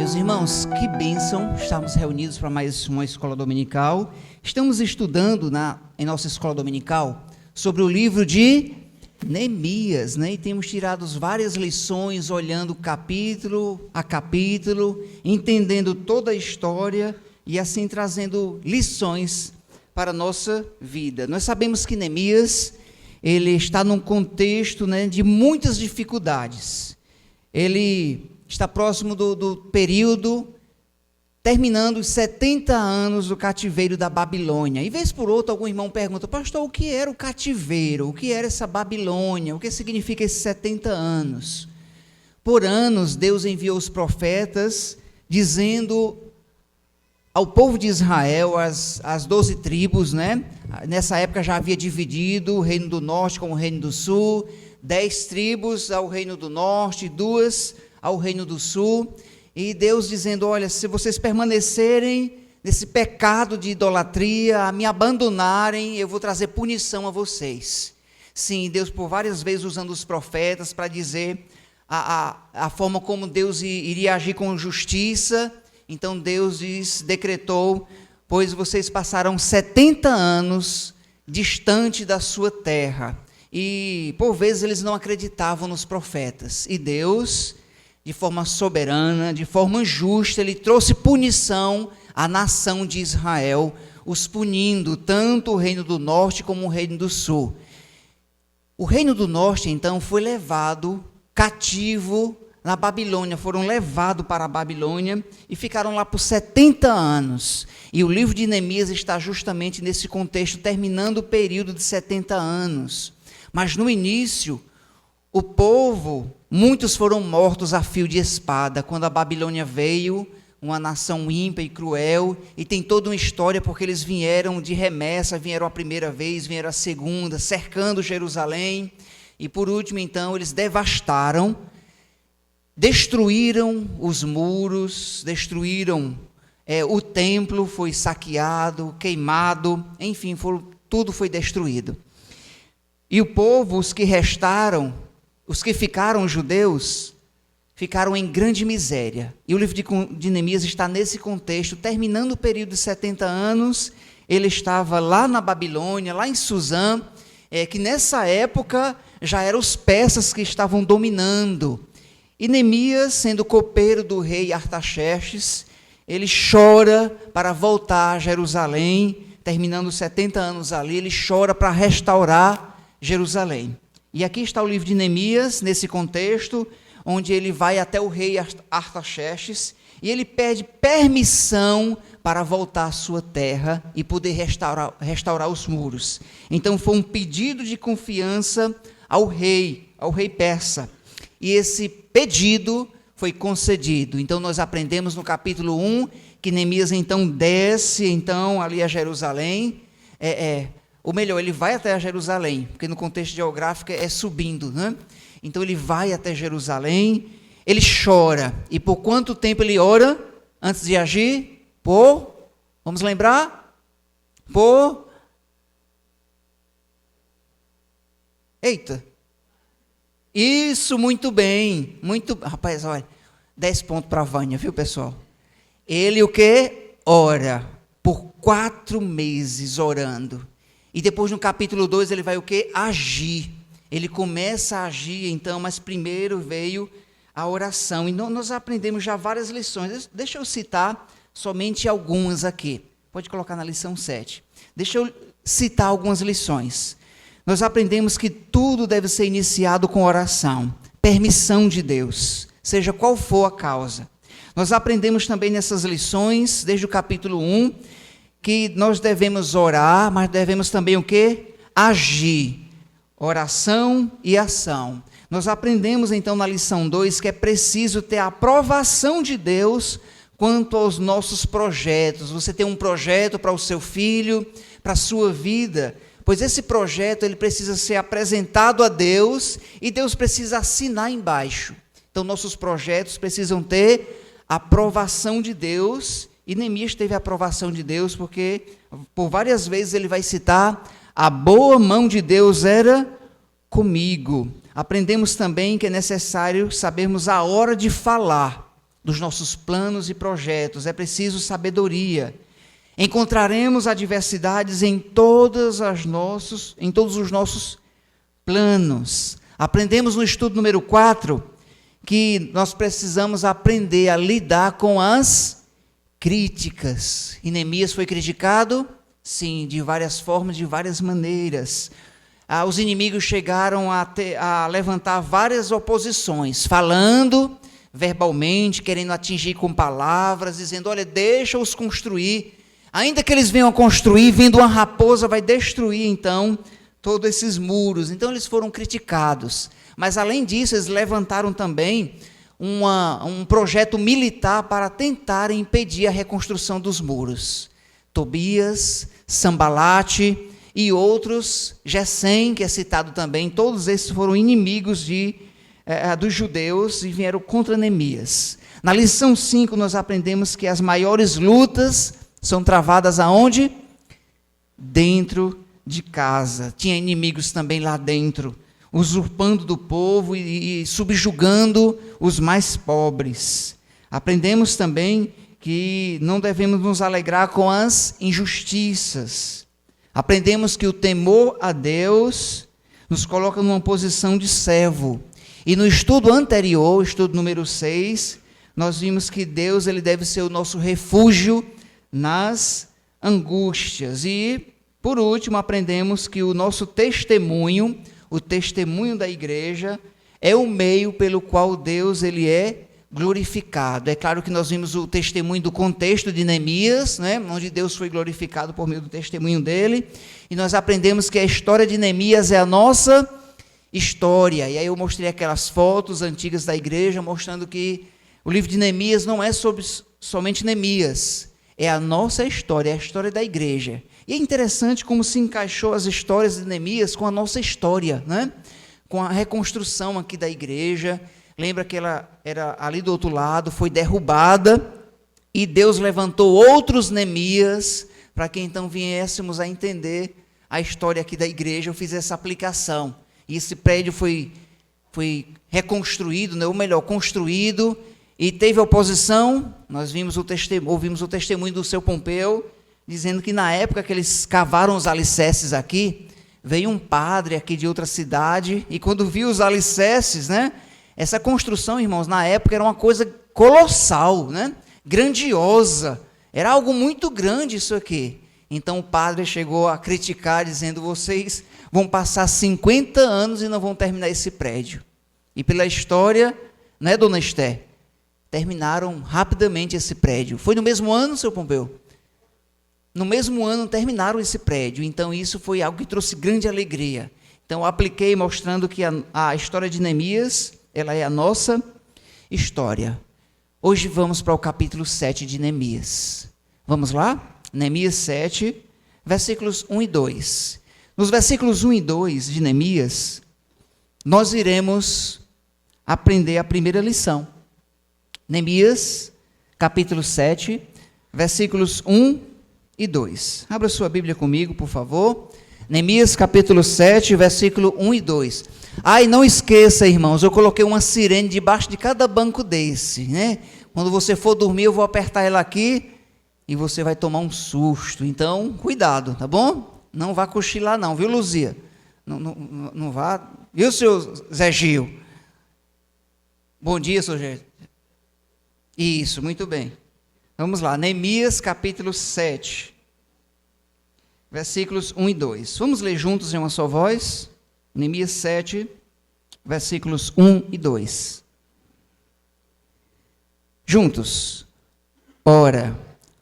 Meus irmãos, que bênção estarmos reunidos para mais uma escola dominical. Estamos estudando em nossa escola dominical sobre o livro de Neemias, né? E temos tirado várias lições, olhando capítulo a capítulo, entendendo toda a história e assim trazendo lições para a nossa vida. Nós sabemos que Neemias, ele está num contexto, né, de muitas dificuldades. Ele está próximo do período, terminando os 70 anos do cativeiro da Babilônia. E vez por outra, algum irmão pergunta: pastor, o que era o cativeiro? O que era essa Babilônia? O que significa esses 70 anos? Por anos, Deus enviou os profetas, dizendo ao povo de Israel, as 12 tribos, né? Nessa época já havia dividido o reino do norte com o reino do sul, 10 tribos ao reino do norte, 2 ao reino do sul, e Deus dizendo: olha, se vocês permanecerem nesse pecado de idolatria, a me abandonarem, eu vou trazer punição a vocês. Sim, Deus por várias vezes usando os profetas para dizer a forma como Deus iria agir com justiça. Então Deus decretou: pois vocês passaram 70 anos distante da sua terra. E por vezes eles não acreditavam nos profetas, e Deus, de forma soberana, de forma justa, ele trouxe punição à nação de Israel, os punindo tanto o reino do norte como o reino do sul. O reino do norte, então, foi levado cativo na Babilônia, foram levados para a Babilônia e ficaram lá por 70 anos. E o livro de Neemias está justamente nesse contexto, terminando o período de 70 anos. Mas no início, o povo, muitos foram mortos a fio de espada, quando a Babilônia veio, uma nação ímpia e cruel, e tem toda uma história, porque eles vieram de remessa, vieram a primeira vez, vieram a segunda, cercando Jerusalém, e por último, então, eles devastaram, destruíram os muros, destruíram o templo, foi saqueado, queimado, enfim, tudo foi destruído. E o povo, os que restaram, os que ficaram judeus, ficaram em grande miséria. E o livro de Neemias está nesse contexto, terminando o período de 70 anos, ele estava lá na Babilônia, lá em Suzã, que nessa época já eram os persas que estavam dominando. E Neemias, sendo copeiro do rei Artaxerxes, ele chora para voltar a Jerusalém, terminando os 70 anos ali, ele chora para restaurar Jerusalém. E aqui está o livro de Neemias, nesse contexto, onde ele vai até o rei Artaxerxes, e ele pede permissão para voltar à sua terra e poder restaurar os muros. Então foi um pedido de confiança ao rei persa. E esse pedido foi concedido. Então nós aprendemos no capítulo 1, que Neemias então desce então ali a Jerusalém, ou melhor, ele vai até Jerusalém, porque no contexto geográfico é subindo, né? Então ele vai até Jerusalém, ele chora. E por quanto tempo ele ora antes de agir? Vamos lembrar? Eita! Isso, muito bem. Rapaz, olha, 10 pontos para a Vânia, viu, pessoal? Ele o quê? Ora, por 4 meses orando. E depois no capítulo 2 ele vai o quê? Agir. Ele começa a agir então, mas primeiro veio a oração. E nós aprendemos já várias lições. Deixa eu citar somente algumas aqui. Pode colocar na lição 7. Deixa eu citar algumas lições. Nós aprendemos que tudo deve ser iniciado com oração. Permissão de Deus, seja qual for a causa. Nós aprendemos também nessas lições, desde o capítulo 1, que nós devemos orar, mas devemos também o quê? Agir. Oração e ação. Nós aprendemos então na lição 2 que é preciso ter a aprovação de Deus quanto aos nossos projetos. Você tem um projeto para o seu filho, para a sua vida, pois esse projeto ele precisa ser apresentado a Deus e Deus precisa assinar embaixo. Então nossos projetos precisam ter a aprovação de Deus. E Neemias teve a aprovação de Deus, porque por várias vezes ele vai citar: a boa mão de Deus era comigo. Aprendemos também que é necessário sabermos a hora de falar. dos nossos planos e projetos, é preciso sabedoria. Encontraremos adversidades em todos os nossos planos. Aprendemos no estudo número 4 que nós precisamos aprender a lidar com as críticas. E Neemias foi criticado? Sim, de várias formas, de várias maneiras. Os inimigos chegaram a levantar várias oposições, falando verbalmente, querendo atingir com palavras, dizendo, olha, deixa-os construir. Ainda que eles venham a construir, vindo uma raposa, vai destruir, então, todos esses muros. Então, eles foram criticados. Mas, além disso, eles levantaram também um projeto militar para tentar impedir a reconstrução dos muros. Tobias, Sambalate e outros, Gesem, que é citado também, todos esses foram inimigos dos judeus e vieram contra Neemias. Na lição 5, nós aprendemos que as maiores lutas são travadas aonde? Dentro de casa. Tinha inimigos também lá dentro, usurpando do povo e subjugando os mais pobres. Aprendemos também que não devemos nos alegrar com as injustiças. Aprendemos que o temor a Deus nos coloca numa posição de servo. E no estudo anterior, estudo número 6, nós vimos que Deus ele deve ser o nosso refúgio nas angústias. E, por último, aprendemos que o nosso testemunho, o testemunho da igreja, é o meio pelo qual Deus ele é glorificado. É claro que nós vimos o testemunho do contexto de Neemias, né, onde Deus foi glorificado por meio do testemunho dele, e nós aprendemos que a história de Neemias é a nossa história. E aí eu mostrei aquelas fotos antigas da igreja, mostrando que o livro de Neemias não é sobre somente Neemias, é a nossa história, é a história da igreja. E é interessante como se encaixou as histórias de Neemias com a nossa história, né? Com a reconstrução aqui da igreja. Lembra que ela era ali do outro lado, foi derrubada, e Deus levantou outros Neemias, para que então viéssemos a entender a história aqui da igreja. Eu fiz essa aplicação, e esse prédio foi reconstruído, né? Ou melhor, construído, e teve oposição. Nós ouvimos o testemunho do seu Pompeu, dizendo que na época que eles cavaram os alicerces aqui, veio um padre aqui de outra cidade, e quando viu os alicerces, né? Essa construção, irmãos, na época era uma coisa colossal, né? Grandiosa, era algo muito grande isso aqui. Então o padre chegou a criticar, dizendo, vocês vão passar 50 anos e não vão terminar esse prédio. E pela história, né, dona Esther, terminaram rapidamente esse prédio. Foi no mesmo ano, seu Pompeu? No mesmo ano terminaram esse prédio. Então isso foi algo que trouxe grande alegria. Então eu apliquei mostrando que a história de Neemias, ela é a nossa história. Hoje vamos para o capítulo 7 de Neemias. Vamos lá? Neemias 7, versículos 1 e 2. Nos versículos 1 e 2 de Neemias, nós iremos aprender a primeira lição. Neemias, capítulo 7, versículos 1 e 2. Abra sua Bíblia comigo, por favor. Neemias, capítulo 7, versículo 1 e 2. E não esqueça, irmãos, eu coloquei uma sirene debaixo de cada banco desse, né? Quando você for dormir, eu vou apertar ela aqui e você vai tomar um susto. Então, cuidado, tá bom? Não vá cochilar não, viu, Luzia? Não vá. Viu, seu Zé Gil? Bom dia, seu Zé. Isso, muito bem. Vamos lá, Neemias, capítulo 7, versículos 1 e 2. Vamos ler juntos em uma só voz? Neemias 7, versículos 1 e 2. Juntos. Ora,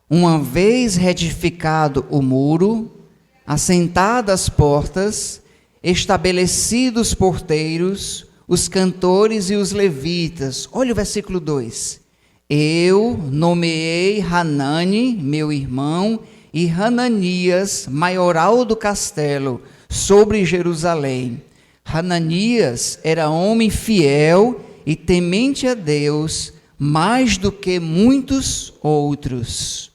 uma vez retificado o muro, assentadas as portas, estabelecidos os porteiros, os cantores e os levitas. Olha o versículo 2. Eu nomeei Hanani, meu irmão, e Hananias, maioral do castelo, sobre Jerusalém. Hananias era homem fiel e temente a Deus, mais do que muitos outros.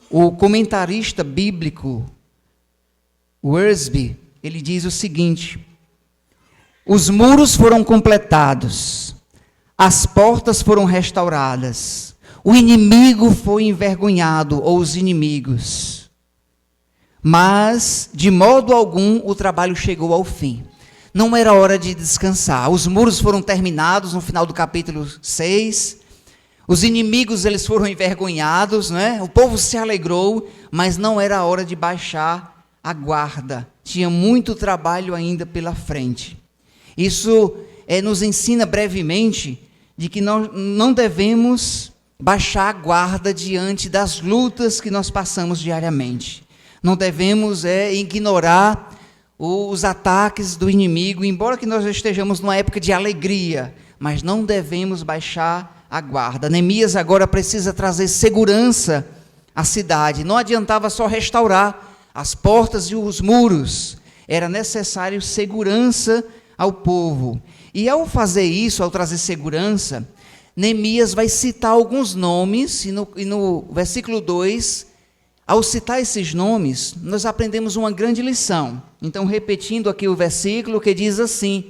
O comentarista bíblico, Wiersbe, ele diz o seguinte: os muros foram completados, as portas foram restauradas, o inimigo foi envergonhado, ou os inimigos. Mas, de modo algum, o trabalho chegou ao fim. Não era hora de descansar. Os muros foram terminados no final do capítulo 6. Os inimigos, eles foram envergonhados, né? O povo se alegrou, mas não era hora de baixar a guarda. Tinha muito trabalho ainda pela frente. Isso nos ensina brevemente de que nós não devemos baixar a guarda diante das lutas que nós passamos diariamente. Não devemos ignorar os ataques do inimigo, embora que nós estejamos numa época de alegria, mas não devemos baixar a guarda. Neemias agora precisa trazer segurança à cidade. Não adiantava só restaurar as portas e os muros, era necessário segurança ao povo. E ao fazer isso, ao trazer segurança, Neemias vai citar alguns nomes, e no versículo 2, ao citar esses nomes, nós aprendemos uma grande lição. Então, repetindo aqui o versículo que diz assim: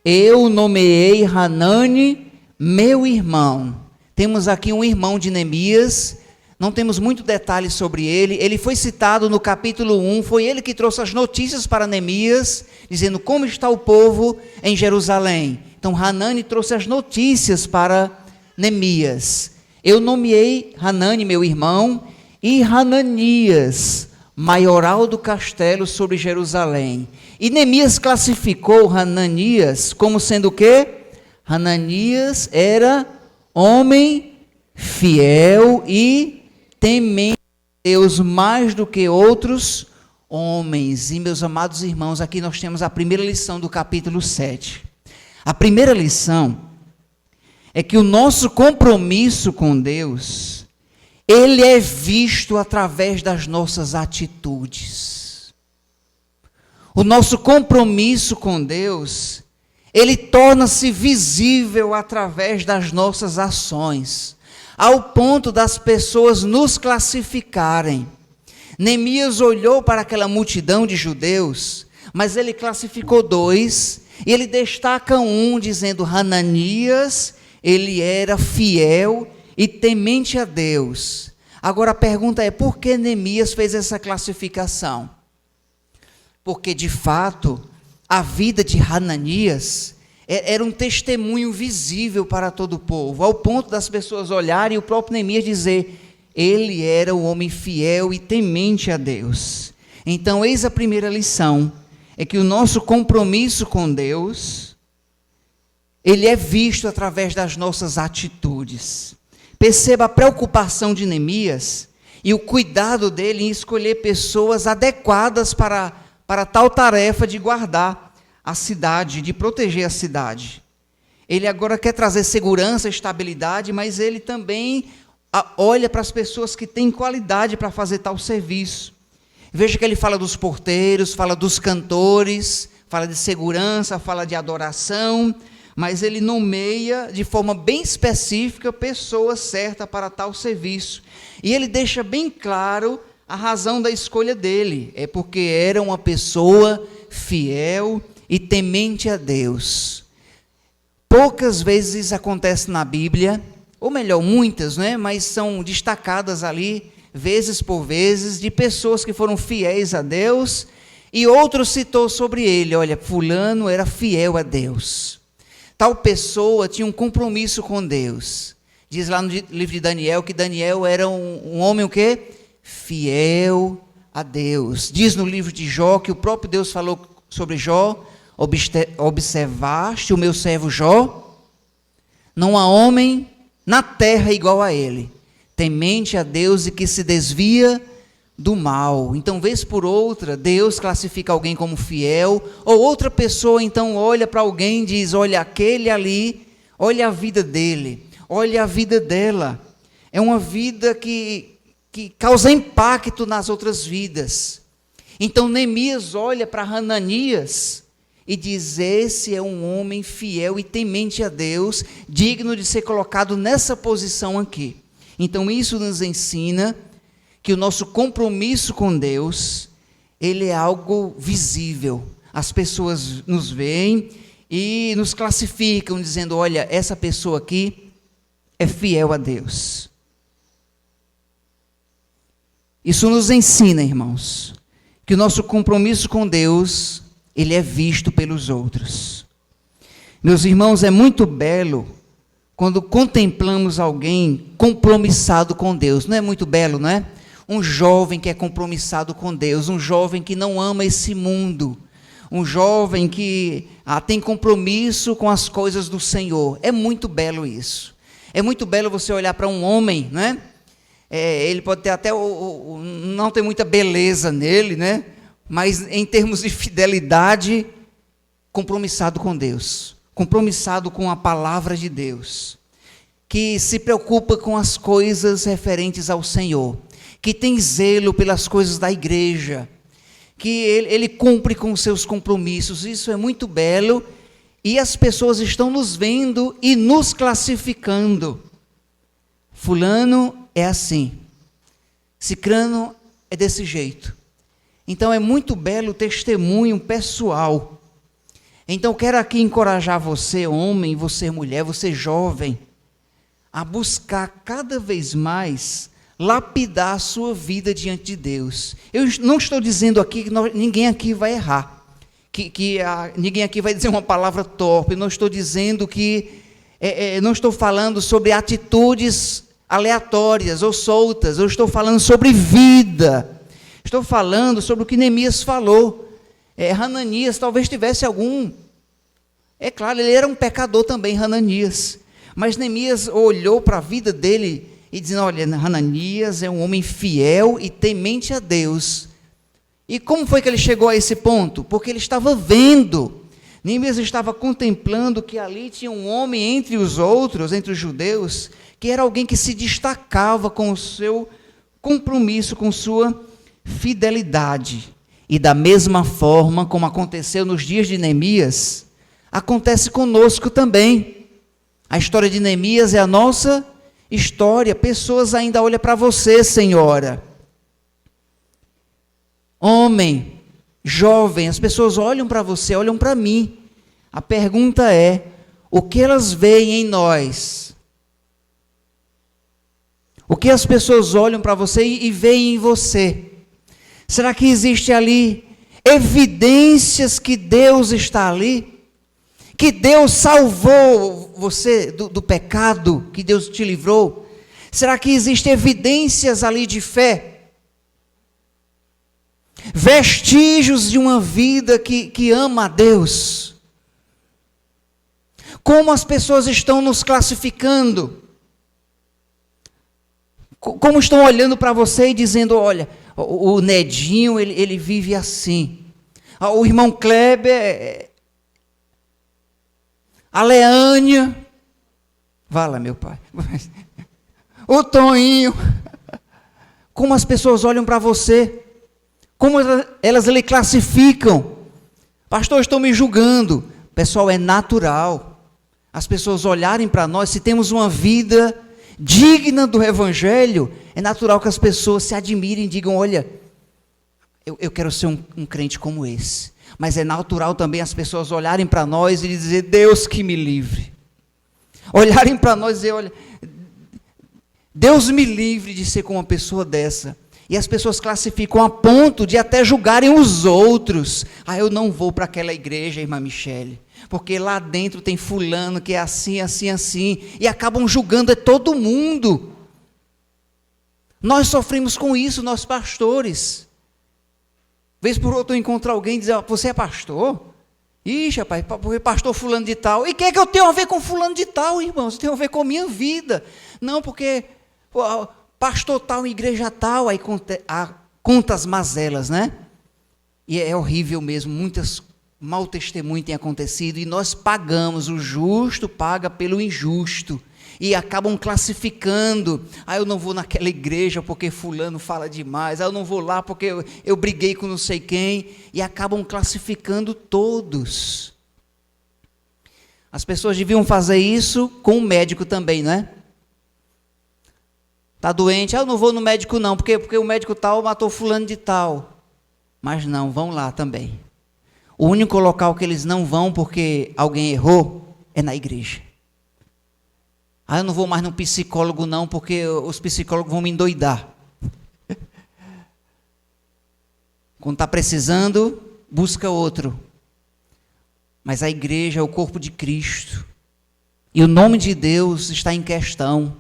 eu nomeei Hanani, meu irmão. Temos aqui um irmão de Neemias, não temos muito detalhes sobre ele. Ele foi citado no capítulo 1, foi ele que trouxe as notícias para Neemias, dizendo como está o povo em Jerusalém. Então, Hanani trouxe as notícias para Neemias. Eu nomeei Hanani, meu irmão, e Hananias, maioral do castelo sobre Jerusalém. E Neemias classificou Hananias como sendo o quê? Hananias era homem fiel e temente a Deus mais do que outros homens. E, meus amados irmãos, aqui nós temos a primeira lição do capítulo 7. A primeira lição é que o nosso compromisso com Deus, ele é visto através das nossas atitudes. O nosso compromisso com Deus, ele torna-se visível através das nossas ações, ao ponto das pessoas nos classificarem. Neemias olhou para aquela multidão de judeus, mas ele classificou dois, e ele destaca um, dizendo: Hananias, ele era fiel e temente a Deus. Agora a pergunta é, por que Neemias fez essa classificação? Porque, de fato, a vida de Hananias era um testemunho visível para todo o povo, ao ponto das pessoas olharem e o próprio Neemias dizer: ele era um homem fiel e temente a Deus. Então, eis a primeira lição, é que o nosso compromisso com Deus, ele é visto através das nossas atitudes. Perceba a preocupação de Neemias e o cuidado dele em escolher pessoas adequadas para tal tarefa de guardar a cidade, de proteger a cidade. Ele agora quer trazer segurança, estabilidade, mas ele também olha para as pessoas que têm qualidade para fazer tal serviço. Veja que ele fala dos porteiros, fala dos cantores, fala de segurança, fala de adoração, mas ele nomeia de forma bem específica pessoa certa para tal serviço. E ele deixa bem claro a razão da escolha dele, é porque era uma pessoa fiel e temente a Deus. Poucas vezes acontece na Bíblia, ou melhor, muitas, né? Mas são destacadas ali, vezes por vezes, de pessoas que foram fiéis a Deus, e outro citou sobre ele: olha, fulano era fiel a Deus. Tal pessoa tinha um compromisso com Deus. Diz lá no livro de Daniel que Daniel era um homem o quê? Fiel a Deus. Diz no livro de Jó que o próprio Deus falou sobre Jó: observaste o meu servo Jó? Não há homem na terra igual a ele, temente a Deus e que se desvia do mal. Então, vez por outra, Deus classifica alguém como fiel, ou outra pessoa então olha para alguém e diz: olha, aquele ali, olha a vida dele, olha a vida dela. É uma vida que causa impacto nas outras vidas. Então, Neemias olha para Hananias e diz: esse é um homem fiel e temente a Deus, digno de ser colocado nessa posição aqui. Então, isso nos ensina que o nosso compromisso com Deus, ele é algo visível. As pessoas nos veem e nos classificam dizendo, olha, essa pessoa aqui é fiel a Deus. Isso nos ensina, irmãos, que o nosso compromisso com Deus, ele é visto pelos outros. Meus irmãos, é muito belo quando contemplamos alguém compromissado com Deus. Não é muito belo, não é? Um jovem que é compromissado com Deus, um jovem que não ama esse mundo, um jovem que tem compromisso com as coisas do Senhor. É muito belo isso. É muito belo você olhar para um homem, não é? Ele pode ter até, não ter muita beleza nele, né? Mas em termos de fidelidade, compromissado com Deus, compromissado com a palavra de Deus, que se preocupa com as coisas referentes ao Senhor, que tem zelo pelas coisas da igreja, que ele cumpre com os seus compromissos. Isso é muito belo, e as pessoas estão nos vendo e nos classificando. Fulano é assim, cicrano é desse jeito. Então é muito belo o testemunho pessoal. Então quero aqui encorajar você, homem, você mulher, você jovem, a buscar cada vez mais lapidar a sua vida diante de Deus. Eu não estou dizendo aqui que ninguém aqui vai errar, ninguém aqui vai dizer uma palavra torpe. Não estou dizendo que, não estou falando sobre atitudes aleatórias ou soltas. Eu estou falando sobre vida. Estou falando sobre o que Neemias falou. Hananias talvez tivesse algum... É claro, ele era um pecador também, Hananias. Mas Neemias olhou para a vida dele e dizendo, olha, Hananias é um homem fiel e temente a Deus. E como foi que ele chegou a esse ponto? Porque ele estava vendo. Neemias estava contemplando que ali tinha um homem entre os outros, entre os judeus, que era alguém que se destacava com o seu compromisso, com sua fidelidade. E da mesma forma como aconteceu nos dias de Neemias, acontece conosco também. A história de Neemias é a nossa história. Pessoas ainda olham para você, senhora. Homem, jovem, as pessoas olham para você, olham para mim. A pergunta é, o que elas veem em nós? O que as pessoas olham para você e veem em você? Será que existe ali evidências que Deus está ali? Que Deus salvou você do pecado, que Deus te livrou? Será que existem evidências ali de fé? Vestígios de uma vida que ama a Deus? Como as pessoas estão nos classificando? Como estão olhando para você e dizendo, olha, o Nedinho, ele vive assim. O irmão Kleber, a Leânia, vá lá, meu pai. O Toninho. Como as pessoas olham para você? Como elas lhe classificam? Pastor, estão me julgando. Pessoal, é natural as pessoas olharem para nós. Se temos uma vida digna do Evangelho, é natural que as pessoas se admirem e digam, olha, eu quero ser um crente como esse. Mas é natural também as pessoas olharem para nós e dizer, Deus que me livre. Olharem para nós e dizer, olha, Deus me livre de ser como uma pessoa dessa. E as pessoas classificam a ponto de até julgarem os outros. Eu não vou para aquela igreja, irmã Michele, porque lá dentro tem fulano que é assim, assim, assim. E acabam julgando todo mundo. Nós sofremos com isso, nós pastores. Vez por outra eu encontro alguém e diz, você é pastor? Ixi, rapaz, porque pastor fulano de tal. E o que é que eu tenho a ver com fulano de tal, irmãos? Eu tenho a ver com a minha vida. Não, porque pastor tal, igreja tal, aí conta as mazelas, né? E é horrível mesmo, muitas mau testemunho tem acontecido, e nós pagamos, o justo paga pelo injusto. E acabam classificando, eu não vou naquela igreja porque fulano fala demais, eu não vou lá porque eu briguei com não sei quem, e acabam classificando todos. As pessoas deviam fazer isso com o médico também, não é? Está doente, eu não vou no médico não, porque o médico tal matou fulano de tal. Mas não, vão lá também. O único local que eles não vão porque alguém errou é na igreja. Eu não vou mais no psicólogo não, porque os psicólogos vão me endoidar. Quando está precisando, busca outro. Mas a igreja é o corpo de Cristo. E o nome de Deus está em questão.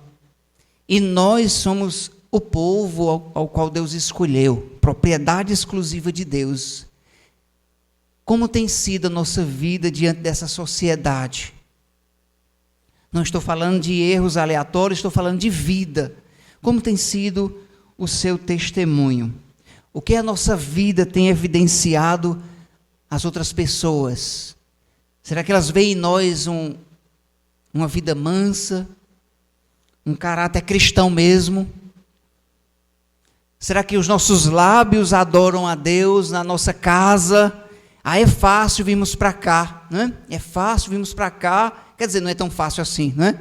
E nós somos o povo ao qual Deus escolheu, propriedade exclusiva de Deus. Como tem sido a nossa vida diante dessa sociedade? Não estou falando de erros aleatórios, estou falando de vida. Como tem sido o seu testemunho? O que a nossa vida tem evidenciado às outras pessoas? Será que elas veem em nós uma vida mansa, um caráter cristão mesmo? Será que os nossos lábios adoram a Deus na nossa casa? É fácil virmos para cá, né? É fácil virmos para cá, quer dizer, não é tão fácil assim, né?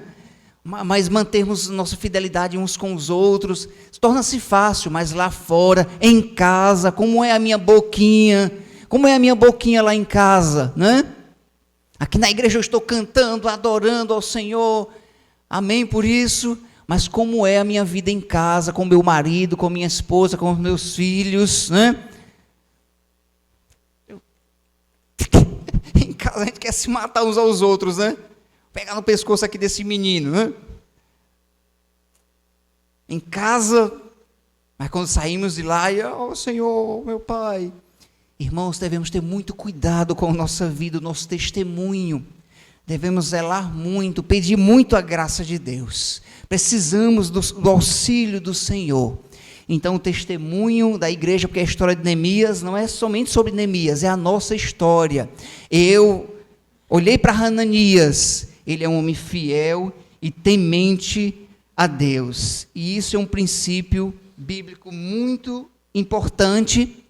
Mas mantermos nossa fidelidade uns com os outros, torna-se fácil, mas lá fora, em casa, como é a minha boquinha lá em casa, né? Aqui na igreja eu estou cantando, adorando ao Senhor, amém por isso, mas como é a minha vida em casa, com meu marido, com minha esposa, com os meus filhos, né? Em casa a gente quer se matar uns aos outros, né? Pegar no pescoço aqui desse menino, né? Em casa, mas quando saímos de lá, Senhor, meu Pai. Irmãos, devemos ter muito cuidado com a nossa vida, o nosso testemunho. Devemos zelar muito, pedir muito a graça de Deus. Precisamos do auxílio do Senhor. Então, o testemunho da igreja, porque a história de Neemias não é somente sobre Neemias, é a nossa história. Eu olhei para Hananias, ele é um homem fiel e temente a Deus. E isso é um princípio bíblico muito importante,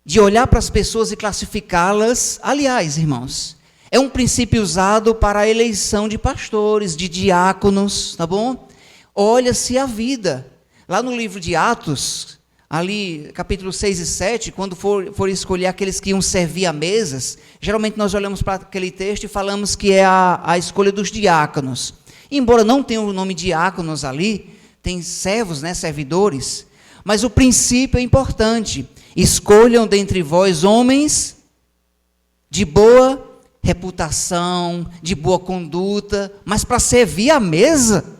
de olhar para as pessoas e classificá-las. Aliás, irmãos, é um princípio usado para a eleição de pastores, de diáconos, tá bom? Olha-se a vida. Lá no livro de Atos, ali capítulo 6 e 7, quando for escolher aqueles que iam servir a mesas, geralmente nós olhamos para aquele texto e falamos que é a escolha dos diáconos. Embora não tenha o nome diáconos ali, tem servos, né, servidores, mas o princípio é importante. Escolham dentre vós homens de boa reputação, de boa conduta, mas para servir a mesa.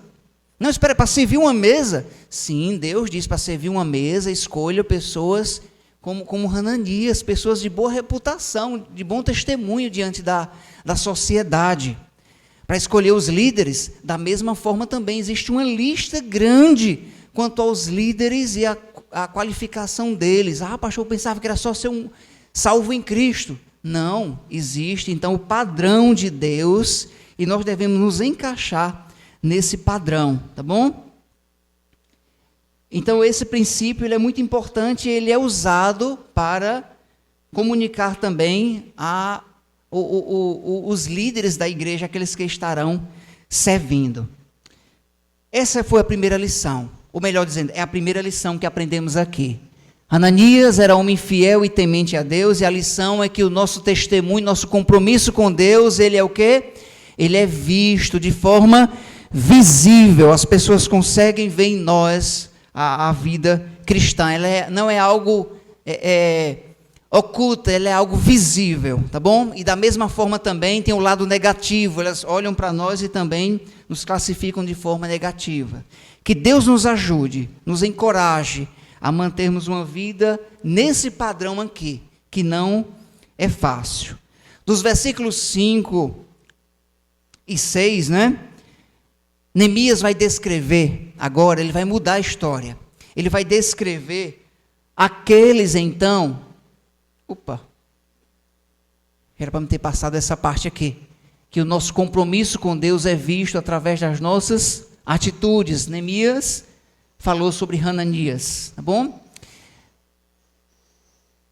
Não, espera, para servir uma mesa. Sim, Deus diz para servir uma mesa, escolha pessoas como Hananias, pessoas de boa reputação, de bom testemunho diante da sociedade. Para escolher os líderes, da mesma forma também existe uma lista grande quanto aos líderes e a qualificação deles. Pastor, eu pensava que era só ser um salvo em Cristo. Não, existe então o padrão de Deus e nós devemos nos encaixar nesse padrão, tá bom? Então esse princípio ele é muito importante, ele é usado para comunicar também os líderes da igreja, aqueles que estarão servindo. Essa foi a primeira lição, ou melhor dizendo, é a primeira lição que aprendemos aqui. Hananias era homem fiel e temente a Deus, e a lição é que o nosso testemunho, nosso compromisso com Deus, ele é o quê? Ele é visto de forma visível, as pessoas conseguem ver em nós a vida cristã, ela não é algo oculta, ela é algo visível, tá bom? E da mesma forma também tem o lado negativo, elas olham para nós e também nos classificam de forma negativa. Que Deus nos ajude, nos encoraje a mantermos uma vida nesse padrão aqui, que não é fácil. Dos versículos 5 e 6, né? Neemias vai descrever, agora ele vai mudar a história, ele vai descrever aqueles então, era para me ter passado essa parte aqui, que o nosso compromisso com Deus é visto através das nossas atitudes. Neemias falou sobre Hananias, tá bom?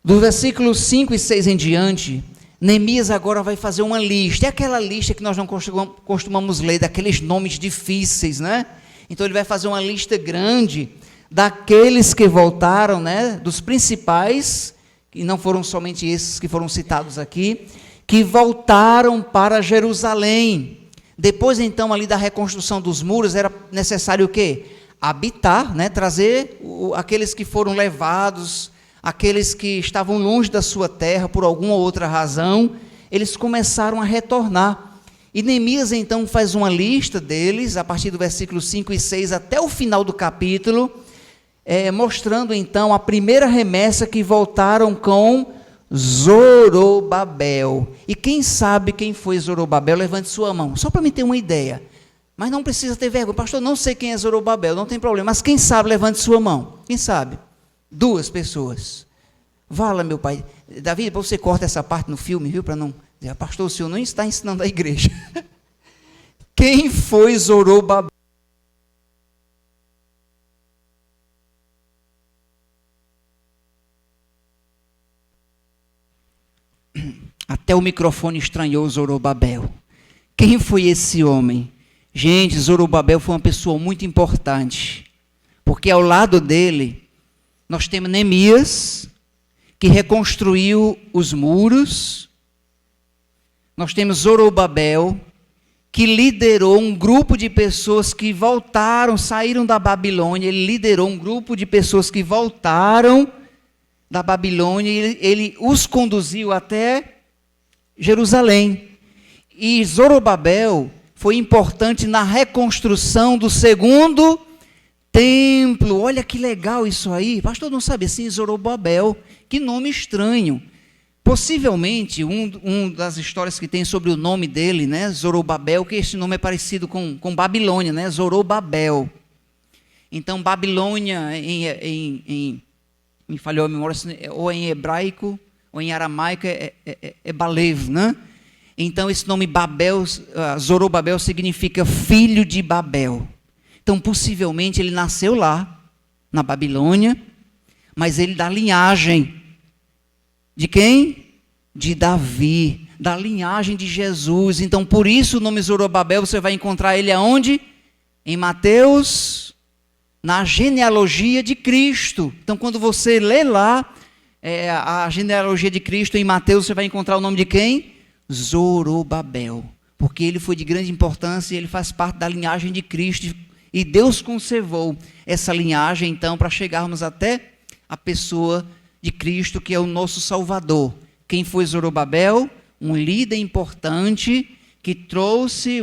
Do versículo 5 e 6 em diante, Neemias agora vai fazer uma lista, é aquela lista que nós não costumamos ler, daqueles nomes difíceis, né? Então ele vai fazer uma lista grande daqueles que voltaram, né? Dos principais, e não foram somente esses que foram citados aqui, que voltaram para Jerusalém. Depois, então, ali da reconstrução dos muros, era necessário o quê? Habitar, né? Trazer aqueles que foram levados, aqueles que estavam longe da sua terra por alguma outra razão, eles começaram a retornar. E Neemias, então, faz uma lista deles, a partir do versículo 5 e 6 até o final do capítulo, mostrando, então, a primeira remessa que voltaram com Zorobabel. E quem sabe quem foi Zorobabel, levante sua mão, só para me ter uma ideia. Mas não precisa ter vergonha. Pastor, não sei quem é Zorobabel, não tem problema. Mas quem sabe, levante sua mão. Quem sabe? 2 pessoas. Vala, meu pai. Davi, depois você corta essa parte no filme, viu? Para não dizer, pastor, o senhor não está ensinando a igreja. Quem foi Zorobabel? Até o microfone estranhou Zorobabel. Quem foi esse homem? Gente, Zorobabel foi uma pessoa muito importante, porque ao lado dele, nós temos Neemias, que reconstruiu os muros. Nós temos Zorobabel, que liderou um grupo de pessoas que voltaram, saíram da Babilônia. Ele liderou um grupo de pessoas que voltaram da Babilônia, ele os conduziu até Jerusalém. E Zorobabel foi importante na reconstrução do segundo templo. Olha que legal isso aí. Pastor, não sabe assim, Zorobabel, que nome estranho. Possivelmente, um das histórias que tem sobre o nome dele, né, Zorobabel, que esse nome é parecido com Babilônia, né, Zorobabel. Então, Babilônia, me falhou a memória, ou em hebraico, ou em aramaico, é Balev, né? Então, esse nome Babel, Zorobabel, significa filho de Babel. Então, possivelmente, ele nasceu lá, na Babilônia, mas ele da linhagem de quem? De Davi, da linhagem de Jesus. Então, por isso o nome Zorobabel, você vai encontrar ele aonde? Em Mateus, na genealogia de Cristo. Então, quando você lê lá a genealogia de Cristo em Mateus, você vai encontrar o nome de quem? Zorobabel, porque ele foi de grande importância e ele faz parte da linhagem de Cristo, e Deus conservou essa linhagem, então, para chegarmos até a pessoa de Cristo, que é o nosso Salvador. Quem foi Zorobabel? Um líder importante, que trouxe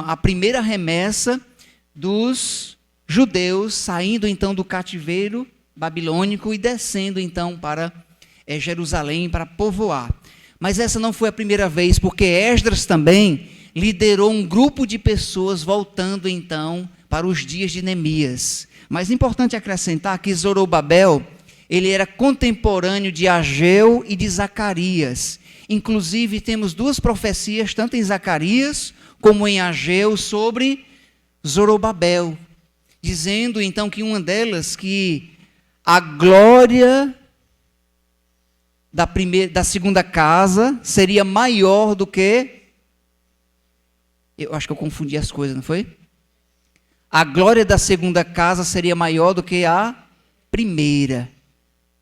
a primeira remessa dos judeus, saindo então do cativeiro babilônico e descendo então para Jerusalém, para povoar. Mas essa não foi a primeira vez, porque Esdras também liderou um grupo de pessoas voltando então para os dias de Neemias. Mas é importante acrescentar que Zorobabel, ele era contemporâneo de Ageu e de Zacarias. Inclusive temos 2 profecias, tanto em Zacarias como em Ageu, sobre Zorobabel, dizendo então que uma delas, que a glória da segunda casa seria maior do que... Eu acho que eu confundi as coisas, não foi? A glória da segunda casa seria maior do que a primeira.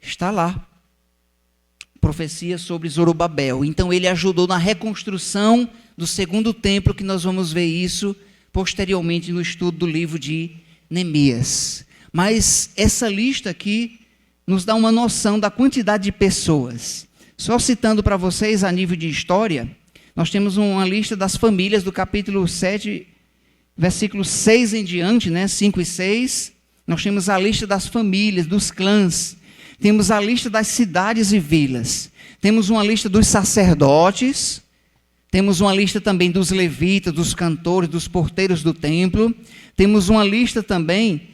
Está lá. Profecia sobre Zorobabel. Então ele ajudou na reconstrução do segundo templo, que nós vamos ver isso posteriormente no estudo do livro de Neemias. Mas essa lista aqui nos dá uma noção da quantidade de pessoas. Só citando para vocês a nível de história, nós temos uma lista das famílias do capítulo 7, versículos 6 em diante, né, 5 e 6. Nós temos a lista das famílias, dos clãs. Temos a lista das cidades e vilas. Temos uma lista dos sacerdotes. Temos uma lista também dos levitas, dos cantores, dos porteiros do templo. Temos uma lista também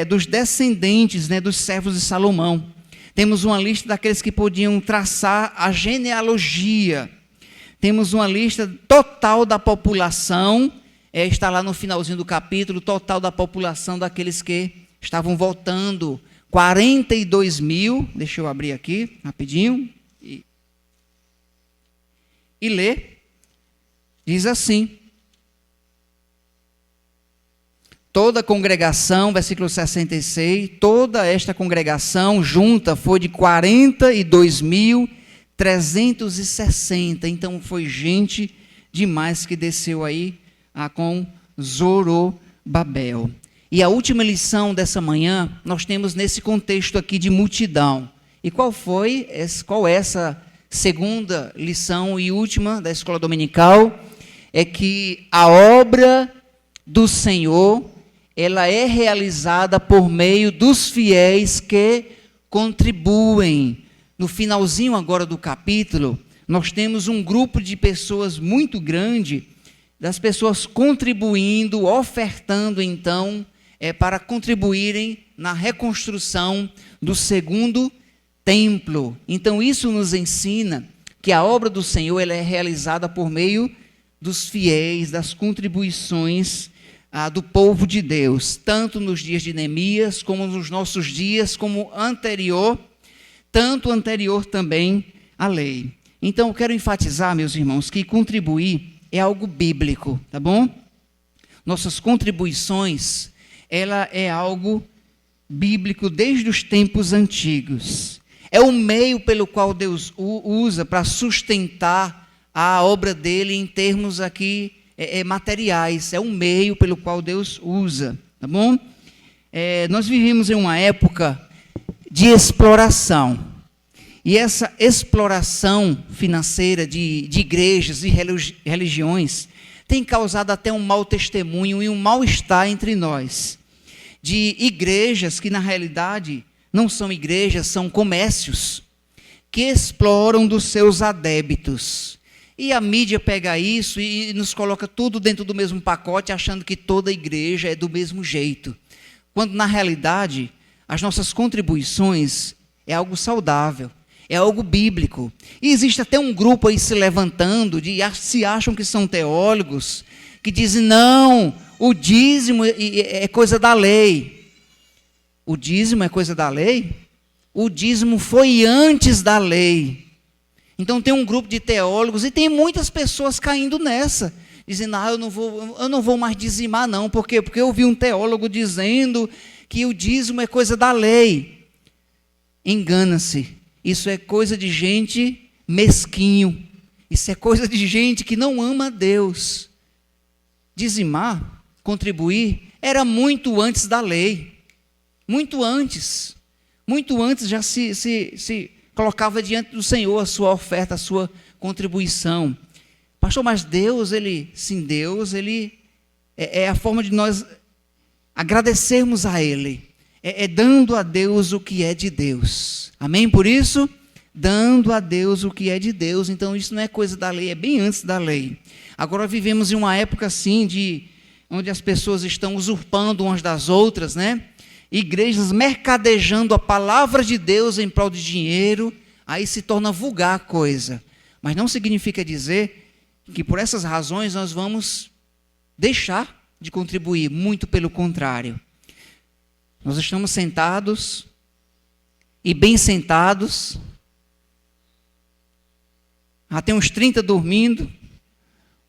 dos descendentes, né, dos servos de Salomão. Temos uma lista daqueles que podiam traçar a genealogia. Temos uma lista total da população, está lá no finalzinho do capítulo, total da população daqueles que estavam votando. 42 mil, deixa eu abrir aqui rapidinho e ler. Diz assim: toda a congregação, versículo 66, toda esta congregação junta foi de 42.360. Então foi gente demais que desceu aí com Zorobabel. E a última lição dessa manhã, nós temos nesse contexto aqui de multidão. E qual é essa segunda lição e última da escola dominical? É que a obra do Senhor, ela é realizada por meio dos fiéis que contribuem. No finalzinho agora do capítulo, nós temos um grupo de pessoas muito grande, das pessoas contribuindo, ofertando então, para contribuírem na reconstrução do segundo templo. Então isso nos ensina que a obra do Senhor ela é realizada por meio dos fiéis, das contribuições do povo de Deus, tanto nos dias de Neemias, como nos nossos dias, como anterior, tanto anterior também à lei. Então eu quero enfatizar, meus irmãos, que contribuir é algo bíblico, tá bom? Nossas contribuições, ela é algo bíblico desde os tempos antigos. É o meio pelo qual Deus usa para sustentar a obra dele em termos aqui materiais. É um meio pelo qual Deus usa, tá bom? Nós vivemos em uma época de exploração. E essa exploração financeira de igrejas e religiões tem causado até um mau testemunho e um mal-estar entre nós. De igrejas que, na realidade, não são igrejas, são comércios, que exploram dos seus adébitos. E a mídia pega isso e nos coloca tudo dentro do mesmo pacote, achando que toda igreja é do mesmo jeito. Quando, na realidade, as nossas contribuições é algo saudável, é algo bíblico. E existe até um grupo aí se levantando, se acham que são teólogos, que dizem, não, o dízimo é coisa da lei. O dízimo é coisa da lei? O dízimo foi antes da lei. Então tem um grupo de teólogos e tem muitas pessoas caindo nessa, dizendo, eu não vou mais dizimar não. Por quê? Porque eu vi um teólogo dizendo que o dízimo é coisa da lei. Engana-se. Isso é coisa de gente mesquinho. Isso é coisa de gente que não ama a Deus. Dizimar, contribuir, era muito antes da lei. Muito antes. Muito antes já se colocava diante do Senhor a sua oferta, a sua contribuição. Pastor, mas Deus, Deus é a forma de nós agradecermos a Ele. Dando a Deus o que é de Deus. Amém? Por isso, dando a Deus o que é de Deus. Então, isso não é coisa da lei, é bem antes da lei. Agora vivemos em uma época assim, onde as pessoas estão usurpando umas das outras, né? Igrejas mercadejando a palavra de Deus em prol de dinheiro, aí se torna vulgar a coisa. Mas não significa dizer que por essas razões nós vamos deixar de contribuir, muito pelo contrário. Nós estamos sentados, e bem sentados, até uns 30 dormindo,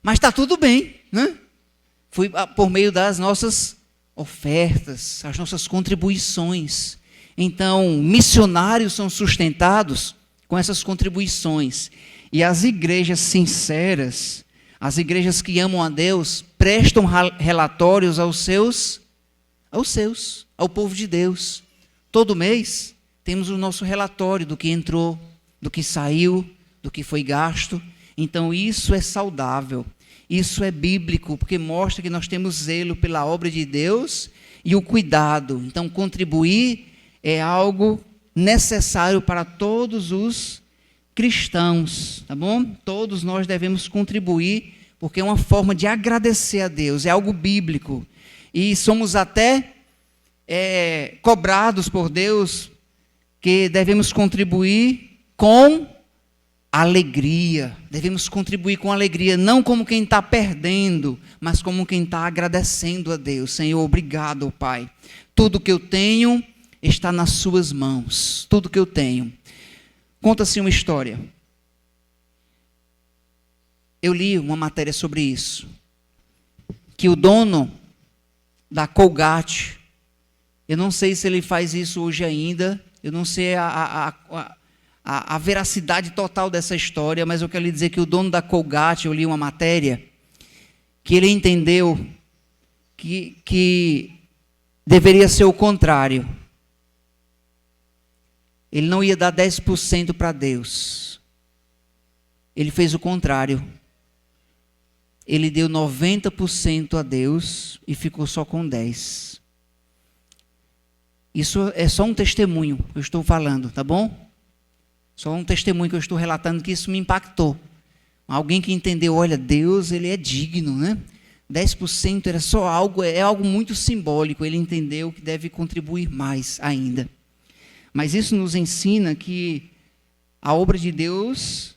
mas está tudo bem, né? Foi por meio das nossas ofertas, as nossas contribuições. Então, missionários são sustentados com essas contribuições. E as igrejas sinceras, as igrejas que amam a Deus, prestam relatórios ao povo de Deus. Todo mês temos o nosso relatório do que entrou, do que saiu, do que foi gasto. Então isso é saudável, isso é bíblico, porque mostra que nós temos zelo pela obra de Deus e o cuidado. Então contribuir é algo necessário para todos os cristãos, tá bom? Todos nós devemos contribuir, porque é uma forma de agradecer a Deus, é algo bíblico. E somos até cobrados por Deus que devemos contribuir com alegria. Devemos contribuir com alegria, não como quem está perdendo, mas como quem está agradecendo a Deus. Senhor, obrigado, Pai. Tudo que eu tenho está nas suas mãos. Tudo que eu tenho. Conta-se uma história. Eu li uma matéria sobre isso. Que o dono da Colgate. Eu não sei se ele faz isso hoje ainda, eu não sei a veracidade total dessa história, mas eu quero lhe dizer que o dono da Colgate, eu li uma matéria, que ele entendeu que deveria ser o contrário. Ele não ia dar 10% para Deus. Ele fez o contrário. Ele deu 90% a Deus e ficou só com 10%. Isso é só um testemunho que eu estou falando, tá bom? Só um testemunho que eu estou relatando, que isso me impactou. Alguém que entendeu, olha, Deus, ele é digno, né? 10% era só algo, é algo muito simbólico. Ele entendeu que deve contribuir mais ainda. Mas isso nos ensina que a obra de Deus,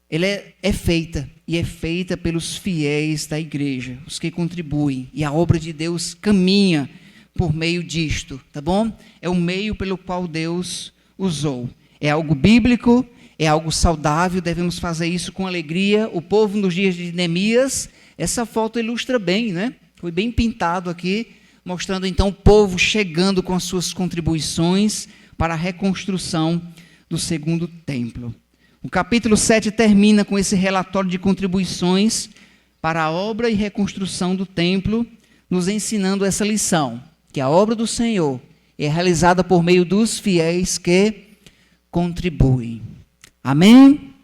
ela é feita, e é feita pelos fiéis da igreja, os que contribuem. E a obra de Deus caminha por meio disto, tá bom? É o meio pelo qual Deus usou. É algo bíblico, é algo saudável, devemos fazer isso com alegria. O povo nos dias de Neemias, essa foto ilustra bem, né? Foi bem pintado aqui, mostrando então o povo chegando com as suas contribuições para a reconstrução do segundo templo. O capítulo 7 termina com esse relatório de contribuições para a obra e reconstrução do templo, nos ensinando essa lição, que a obra do Senhor é realizada por meio dos fiéis que contribuem. Amém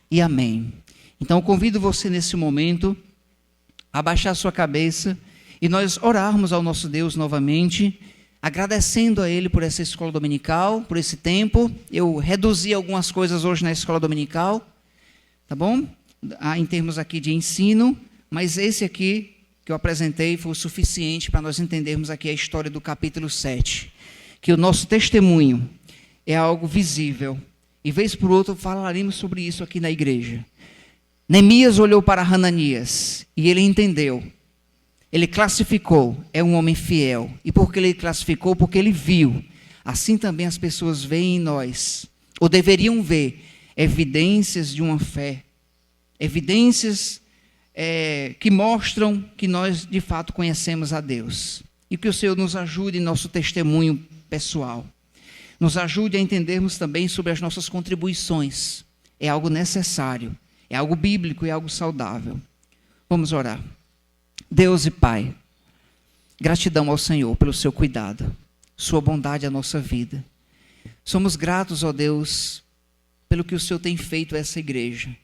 e amém. Então, eu convido você nesse momento a baixar a sua cabeça e nós orarmos ao nosso Deus novamente, agradecendo a Ele por essa escola dominical, por esse tempo. Eu reduzi algumas coisas hoje na escola dominical, tá bom? Em termos aqui de ensino, mas esse aqui que eu apresentei foi o suficiente para nós entendermos aqui a história do capítulo 7. Que o nosso testemunho é algo visível. E vez por outra falaremos sobre isso aqui na igreja. Neemias olhou para Hananias e ele entendeu. Ele classificou, é um homem fiel. E por que ele classificou? Porque ele viu. Assim também as pessoas veem em nós, ou deveriam ver, evidências de uma fé. Evidências que mostram que nós de fato conhecemos a Deus. E que o Senhor nos ajude em nosso testemunho pessoal. Nos ajude a entendermos também sobre as nossas contribuições. É algo necessário, é algo bíblico, é algo saudável. Vamos orar. Deus e Pai, gratidão ao Senhor pelo seu cuidado, sua bondade à nossa vida. Somos gratos, ó Deus, pelo que o Senhor tem feito a essa igreja.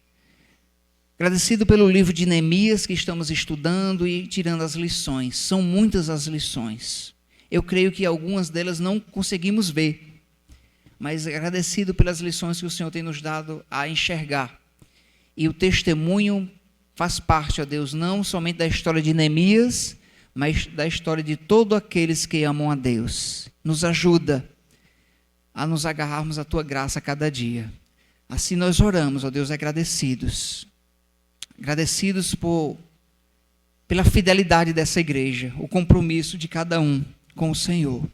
Agradecido pelo livro de Neemias que estamos estudando e tirando as lições. São muitas as lições. Eu creio que algumas delas não conseguimos ver, mas agradecido pelas lições que o Senhor tem nos dado a enxergar. E o testemunho faz parte, ó Deus, não somente da história de Neemias, mas da história de todos aqueles que amam a Deus. Nos ajuda a nos agarrarmos à Tua graça a cada dia. Assim nós oramos, ó Deus, agradecidos. Agradecidos pela fidelidade dessa igreja, o compromisso de cada um com o Senhor.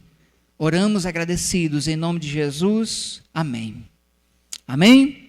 Oramos agradecidos em nome de Jesus. Amém. Amém.